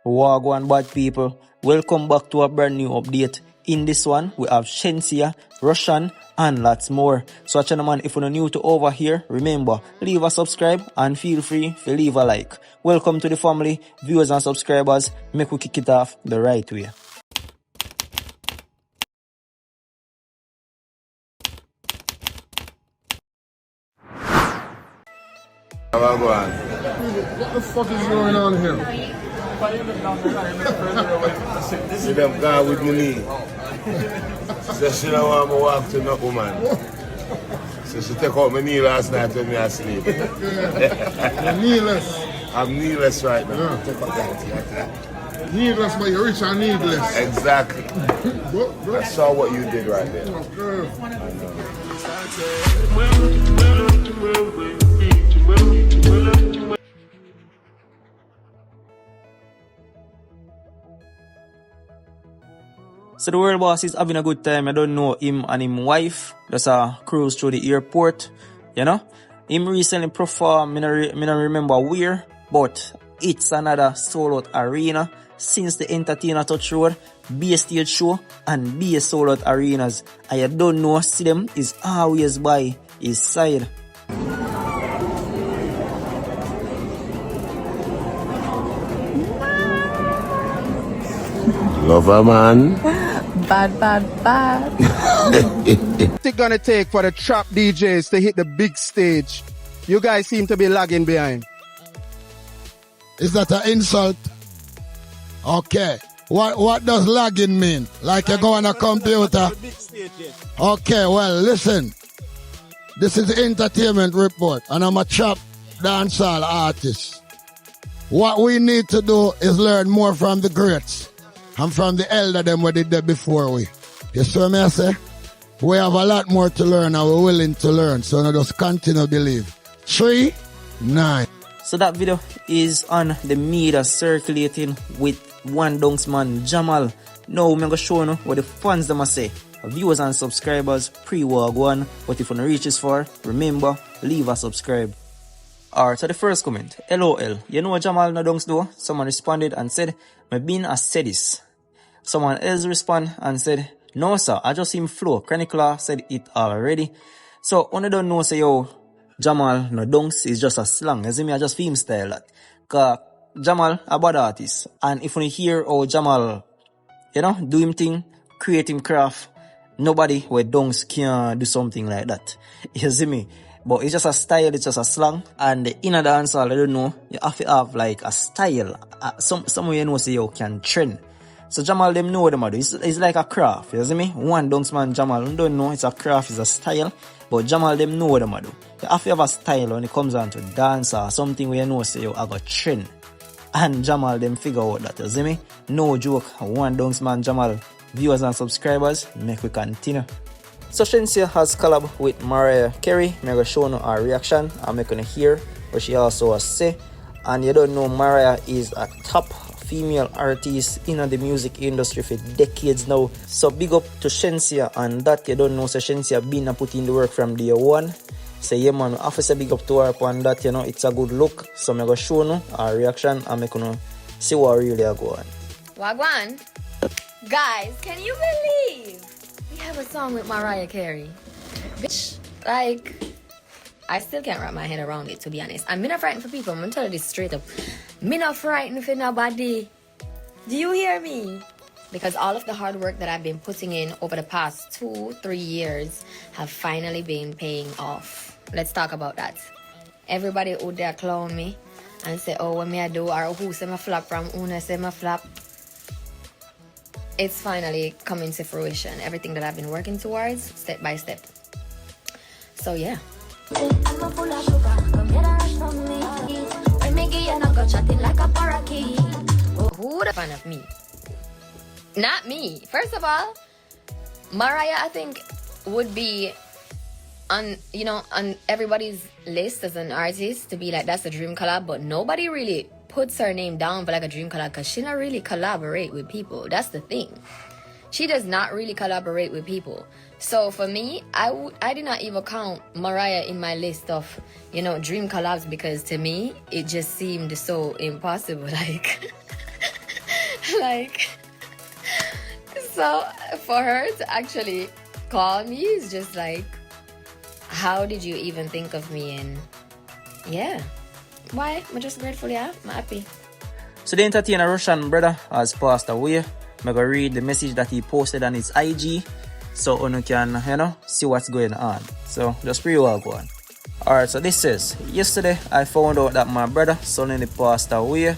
Wagwan bad people, welcome back to a brand new update. In this one, we have Shenseea, Rvssian, and lots more. So man, if you're new to over here, remember, leave a subscribe and feel free to leave a like. Welcome to the family, viewers and subscribers. Make we kick it off the right way. What the fuck is going on here? See them guy with my knee. She said she don't want me to walk to no woman. So she take out my knee last night when me asleep. You're kneeless. I'm kneeless right now. Yeah. Needless, but you're rich and needless. Exactly. I saw what you did right there. So the world boss is having a good time. I don't know him and his wife. Just a cruise through the airport. You know? Him recently performed, I don't remember where, but it's another sold out arena since the entertainer touch road, be a stage show and be a sold out arenas. I don't know, see them is always by his side. Lover man. Bad. What's it gonna take for the trap DJs to hit the big stage? You guys seem to be lagging behind. Is that an insult? Okay. What does lagging mean? Like you go on a computer? Okay, well, listen. This is the entertainment report, and I'm a trap dancehall artist. What we need to do is learn more from the greats and from the elder them what did that before we. You see what I say? We have a lot more to learn and we're willing to learn. So now just continue to believe. 3, 9. So that video is on the media circulating with one dunks man Jamal. Now I'm gonna show you what the fans them say. Viewers and subscribers pre-Wagwan. But if you don't reach this far, remember, leave a subscribe. Alright, so the first comment. LOL. You know what Jamal no dunks do? Someone responded and said, "Me been a said this." Someone else respond and said, "No sir, I just him flow. Chronicler said it already." So only don't know say yo Jamal no dunks is just a slang. You see me, I just film style that. Cause Jamal a bad artist. And if you hear how Jamal, you know, do him thing, create him craft, nobody with dunks can do something like that. You see me? But it's just a style, it's just a slang. And in a dancehall, I don't know, you have to have like a style. Some way you know say you can trend. So Jamal them know what them do. It's like a craft, you see me? One dunks man Jamal don't know it's a craft, it's a style. But Jamal them know what them do. You have to have a style when it comes on to dance or something where you know say you have a trend. And Jamal them figure out that, you see me? No joke, one dunks man Jamal. Viewers and subscribers, make we continue. So Shenseea has collab with Mariah, Carey. I'm going to show you her reaction. I'm going to hear what she also has say. And you don't know, Mariah is a top female artist in the music industry for decades now. So big up to Shenseea and that. You don't know, so Shenseea been putting the work from day one. So yeah man, I have to say big up to her upon that, you know, it's a good look. So I'm going to show you her reaction and I'm going to see what really are going on. Wagwan. Guys, can you believe we have a song with Mariah Carey? Bitch, like, I still can't wrap my head around it, to be honest. I'm not frightened for people. I'm gonna tell you this straight up. Me not frightened for nobody. Do you hear me? Because all of the hard work that I've been putting in over the past 2-3 years have finally been paying off. Let's talk about that. Everybody out there clown me and say, oh, what me I do, or who say my flop from, who say my flop. It's finally coming to fruition. Everything that I've been working towards, step by step. So yeah. Who the fan of me? Not me. First of all, Mariah, I think, would be on everybody's list as an artist to be like, that's a dream collab, but nobody really puts her name down for like a dream collab because she not really collaborate with people. That's the thing. She does not really collaborate with people. So for me, I did not even count Mariah in my list of, dream collabs, because to me, it just seemed so impossible. Like, like, so for her to actually call me is just like, how did you even think of me? And yeah, why? I'm just grateful, yeah, I'm happy. So the entertainer Rvssian brother has passed away. I'm gonna read the message that he posted on his IG so you can, see what's going on. So just pretty well go on. Alright, so this says, yesterday I found out that my brother suddenly passed away.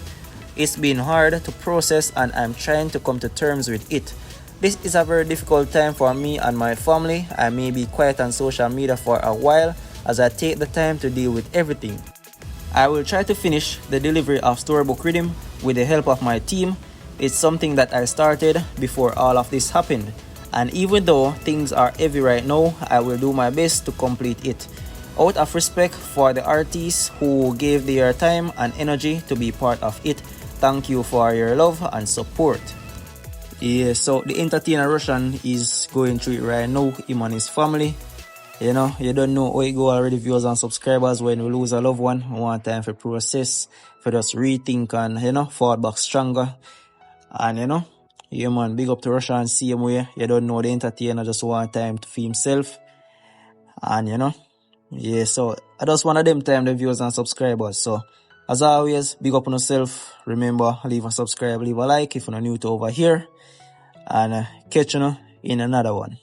It's been hard to process and I'm trying to come to terms with it. This is a very difficult time for me and my family. I may be quiet on social media for a while as I take the time to deal with everything. I will try to finish the delivery of Storybook Rhythm with the help of my team. It's something that I started before all of this happened. And even though things are heavy right now, I will do my best to complete it. Out of respect for the artists who gave their time and energy to be part of it, thank you for your love and support. Yeah, so the entertainer Rvssian is going through it right now, him and his family. You don't know how it go already, viewers and subscribers. When we lose a loved one, we want time for process, for just rethink and, fall back stronger. And, yeah, man, big up to Rvssian, same way. You don't know the entertainer just want time to feel himself. And, yeah, so I just one of them time, the viewers and subscribers. So, as always, big up on yourself. Remember, leave a subscribe, leave a like if you're new to over here. And catch you in another one.